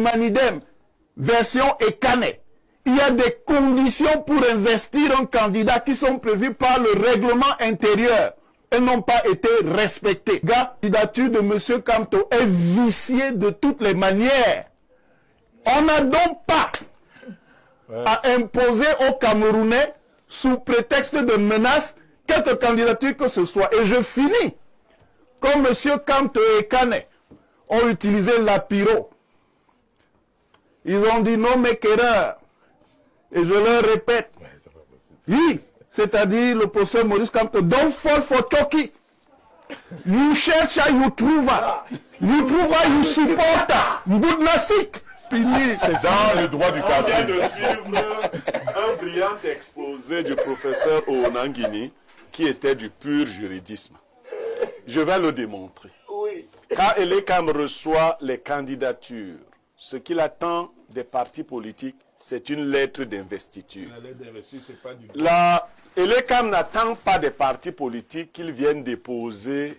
Manidem, version Ekane, il y a des conditions pour investir un candidat qui sont prévues par le règlement intérieur et n'ont pas été respectées. La candidature de M. Kamto est viciée de toutes les manières. On n'a donc pas à imposer aux Camerounais, sous prétexte de menace, quelque candidature que ce soit. Et je finis. Comme M. Kamto et Kane ont utilisé la pyro, ils ont dit non mais qu'erreur. Et je leur répète, oui, c'est-à-dire le professeur Maurice Kamto, don't fall for Toki. You cherche, you trouve. You trouve, you support. Mbudnasik. Dans le droit du cadre. On vient de suivre un brillant exposé du professeur Onangini qui était du pur juridisme. Je vais le démontrer. Oui. Quand Elekam reçoit les candidatures, ce qu'il attend des partis politiques, c'est une lettre d'investiture. La lettre d'investiture, c'est pas du... Elekam n'attend pas des partis politiques qu'ils viennent déposer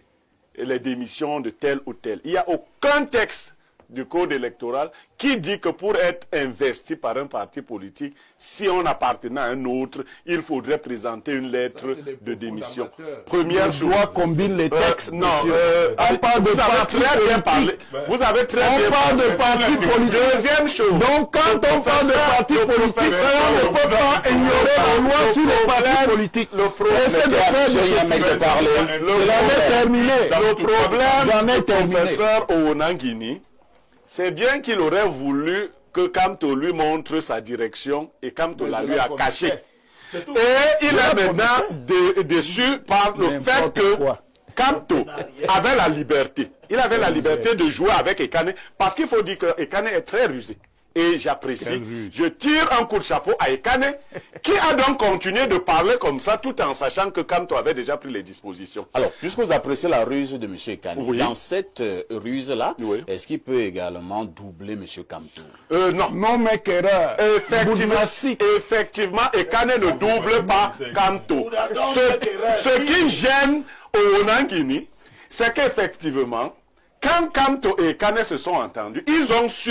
les démissions de tel ou tel. Il n'y a aucun texte du code électoral qui dit que pour être investi par un parti politique, si on appartenait à un autre, il faudrait présenter une lettre de démission. Première chose. Combine les textes. Non, on parle de parti politique. Vous avez très bien parlé. On parle de parti politique. Deuxième chose. Donc quand on parle de parti politique, on ne peut pas ignorer la loi sur les partis politiques. J'essaie de faire Le problème du professeur Onangini, c'est bien qu'il aurait voulu que Kamto lui montre sa direction et Kamto la lui a caché. Et il est maintenant déçu par le fait que Kamto avait la liberté. Il avait la liberté de jouer avec Ekane parce qu'il faut dire que Ekane est très rusé. Et j'apprécie, je tire un coup de chapeau à Ekane qui a donc continué de parler comme ça tout en sachant que Kamto avait déjà pris les dispositions. Alors, puisque vous appréciez la ruse de M. Ekane, oui. Dans cette ruse-là, oui. Est-ce qu'il peut également doubler M. Kamto? Non. Non, mais qu'erreur. Effectivement, Ekane ne double pas Kamto. Ce qui gêne Onangini, c'est qu'effectivement, quand Kamto et Ekane se sont entendus, ils ont su